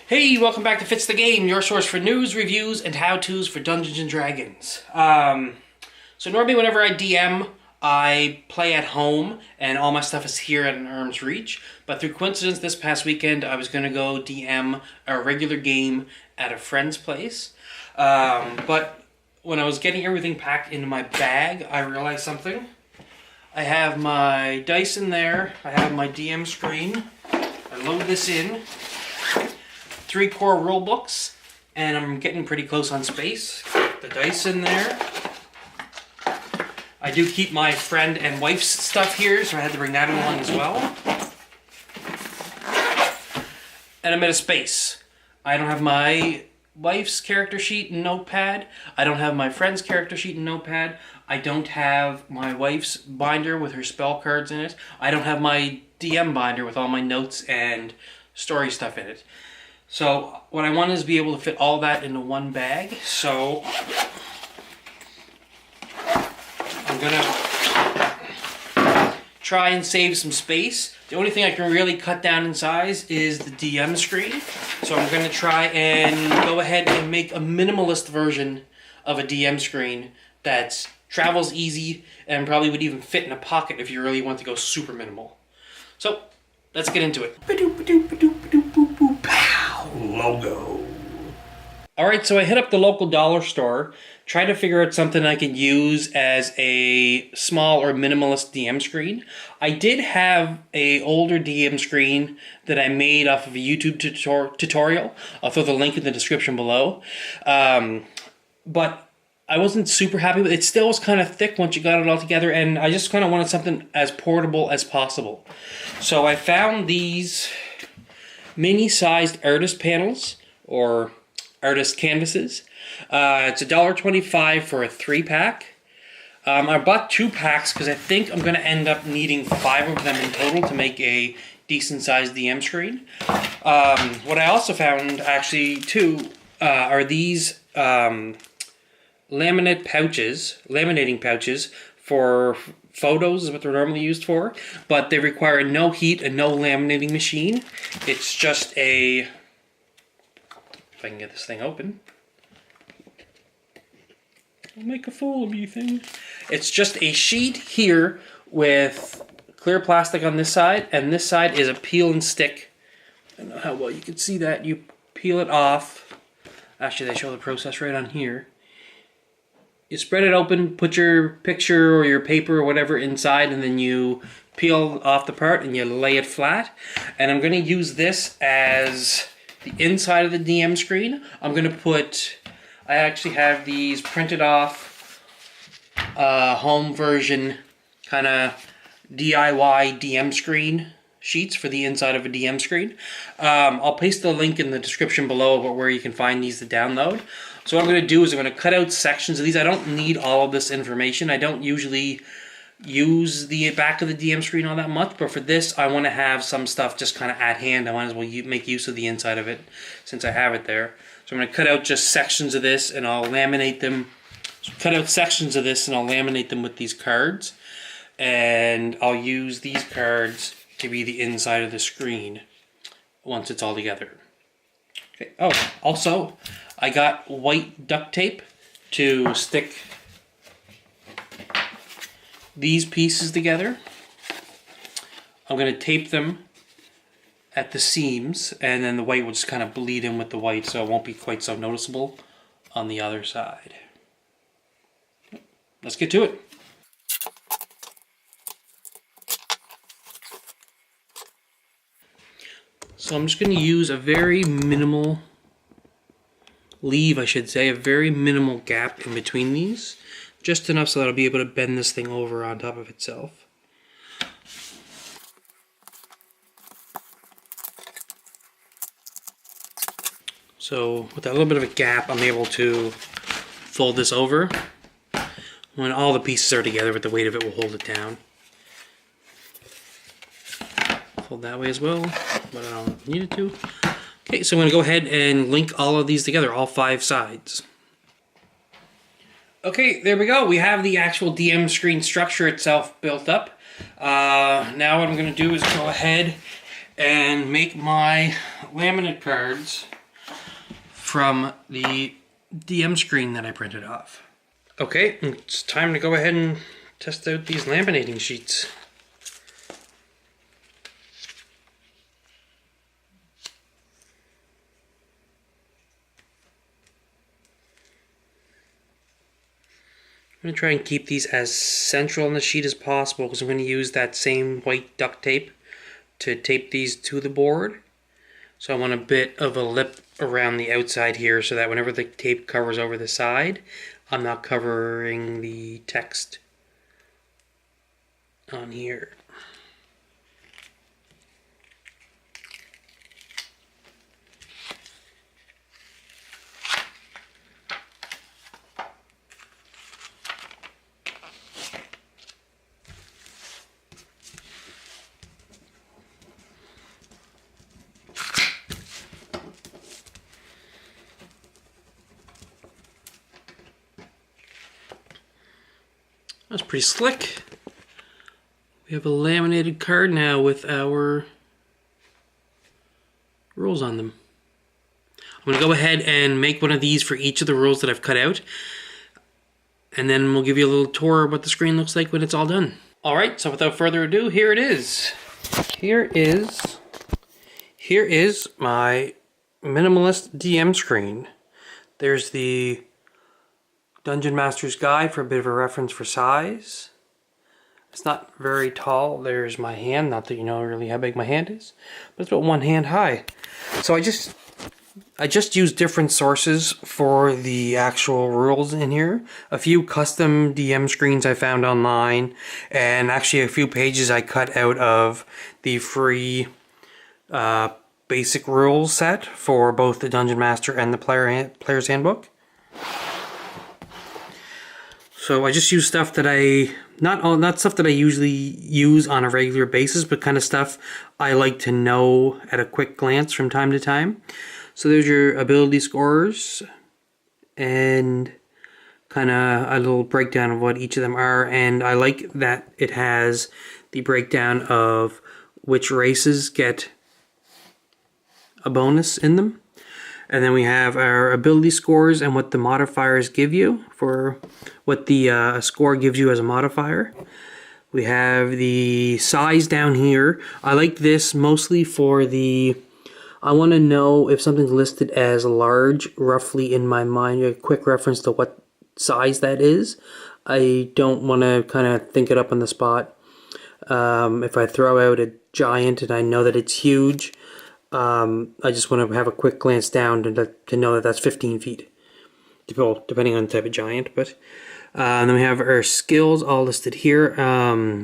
Hey, welcome back to Fits the Game, your source for news, reviews, and how-tos for Dungeons & Dragons. So normally whenever I DM, I play at home, and all my stuff is here at an arm's reach. But through coincidence, this past weekend, I was going to go DM a regular game at a friend's place. But when I was getting everything packed into my bag, I realized something. I have my dice in there, I have my DM screen, I load this in. 3 core rule books, and I'm getting pretty close on space. The dice in there. I do keep my friend and wife's stuff here, so I had to bring that along as well. And I'm at a space. I don't have my wife's character sheet and notepad. I don't have my friend's character sheet and notepad. I don't have my wife's binder with her spell cards in it. I don't have my DM binder with all my notes and story stuff in it. So what I want is to be able to fit all that into one bag. So I'm gonna try and save some space. The only thing I can really cut down in size is the DM screen. So I'm gonna try and go ahead and make a minimalist version of a DM screen that travels easy and probably would even fit in a pocket if you really want to go super minimal. So let's get into it. Logo. Alright, so I hit up the local dollar store, tried to figure out something I could use as a small or minimalist DM screen. I did have an older DM screen that I made off of a YouTube tutorial. I'll throw the link in the description below. But I wasn't super happy with it. It still was kind of thick once you got it all together, and I just kind of wanted something as portable as possible. So I found these mini-sized artist panels, or artist canvases. It's $1.25 for a 3-pack. I bought 2 packs because I think I'm going to end up needing 5 of them in total to make a decent-sized DM screen. What I also found, actually, too, are these laminating pouches for photos is what they're normally used for, but they require no heat and no laminating machine. It's just a, if I can get this thing open, don't make a fool of me thing. It's just a sheet here with clear plastic on this side, and this side is a peel and stick. I don't know how well you can see that. You peel it off. Actually, they show the process right on here. You spread it open, put your picture or your paper or whatever inside, and then you peel off the part and you lay it flat. And I'm going to use this as the inside of the DM screen. I'm going to put, I actually have these printed off home version kind of DIY DM screen sheets for the inside of a DM screen. I'll paste the link in the description below where you can find these to download. So what I'm going to do is I'm going to cut out sections of these. I don't need all of this information. I don't usually use the back of the DM screen all that much, but for this I want to have some stuff just kind of at hand. I might as well make use of the inside of it since I have it there. So I'm going to cut out just sections of this and I'll laminate them. Cut out sections of this and I'll laminate them with these cards. And I'll use these cards to be the inside of the screen once it's all together. Okay. Oh, also, I got white duct tape to stick these pieces together. I'm going to tape them at the seams, and then the white will just kind of bleed in with the white, so it won't be quite so noticeable on the other side. Let's get to it. So I'm just going to use a very minimal a very minimal gap in between these. Just enough so that I'll be able to bend this thing over on top of itself. So with that little bit of a gap, I'm able to fold this over. When all the pieces are together, with the weight of it will hold it down. Fold that way as well, but I don't need it to. Okay, so I'm going to go ahead and link all of these together, all 5 sides. Okay, there we go. We have the actual DM screen structure itself built up. Now what I'm going to do is go ahead and make my laminate cards from the DM screen that I printed off. Okay, it's time to go ahead and test out these laminating sheets. I'm going to try and keep these as central on the sheet as possible because I'm going to use that same white duct tape to tape these to the board. So I want a bit of a lip around the outside here so that whenever the tape covers over the side, I'm not covering the text on here. That's pretty slick. We have a laminated card now with our rules on them. I'm going to go ahead and make one of these for each of the rules that I've cut out. And then we'll give you a little tour of what the screen looks like when it's all done. Alright, so without further ado, here it is. Here is my minimalist DM screen. There's the Dungeon Master's Guide for a bit of a reference for size. It's not very tall. There's my hand, not that you know really how big my hand is, but it's about 1 hand high. So I just use different sources for the actual rules in here. A few custom DM screens I found online, and actually a few pages I cut out of the free basic rules set for both the Dungeon Master and the Player's Handbook. So I just use stuff that not stuff that I usually use on a regular basis, but kind of stuff I like to know at a quick glance from time to time. So there's your ability scores and kind of a little breakdown of what each of them are. And I like that it has the breakdown of which races get a bonus in them. And then we have our ability scores and what the modifiers give you, for what the score gives you as a modifier. We have the size down here. I like this mostly for I want to know if something's listed as large, roughly in my mind, a quick reference to what size that is. I don't want to kind of think it up on the spot. If I throw out a giant and I know that it's huge, I just want to have a quick glance down to know that that's 15 feet, depending on the type of giant. But then we have our skills all listed here,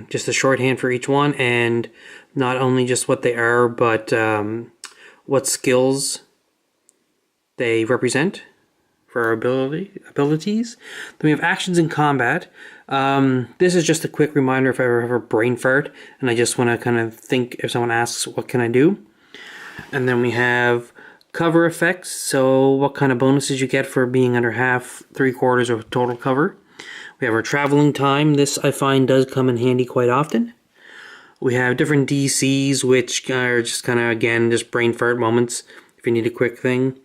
just a shorthand for each one, and not only just what they are, but what skills they represent for our abilities. Then we have actions in combat. This is just a quick reminder if I ever have a brain fart and I just want to kind of think if someone asks, what can I do? And then we have cover effects, so what kind of bonuses you get for being under half, 3/4 of total cover. We have our traveling time. This I find does come in handy quite often. We have different DCs, which are just kind of, again, just brain fart moments if you need a quick thing.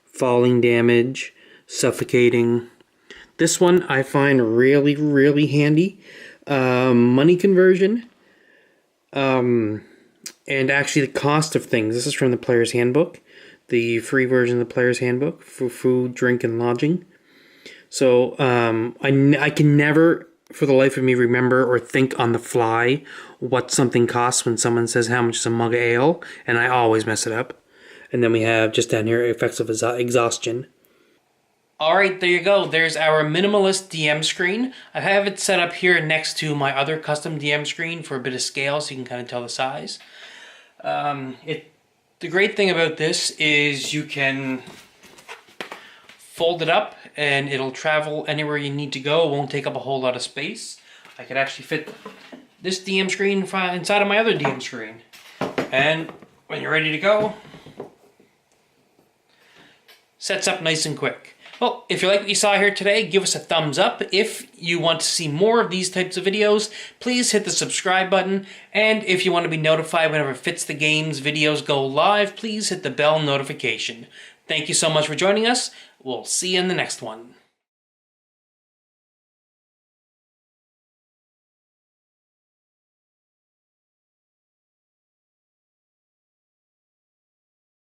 Falling damage, suffocating. This one I find really, really handy. Money conversion. And actually the cost of things. This is from the Player's Handbook, the free version of the Player's Handbook for food, drink, and lodging. So I can never, for the life of me, remember or think on the fly what something costs when someone says how much is a mug of ale, and I always mess it up. And then we have just down here effects of exhaustion. Alright, there you go. There's our minimalist DM screen. I have it set up here next to my other custom DM screen for a bit of scale so you can kind of tell the size. The great thing about this is you can fold it up and it'll travel anywhere you need to go. It won't take up a whole lot of space. I could actually fit this DM screen inside of my other DM screen. And when you're ready to go, sets up nice and quick. Well, if you like what you saw here today, give us a thumbs up. If you want to see more of these types of videos, please hit the subscribe button. And if you want to be notified whenever Fits the Games videos go live, please hit the bell notification. Thank you so much for joining us. We'll see you in the next one.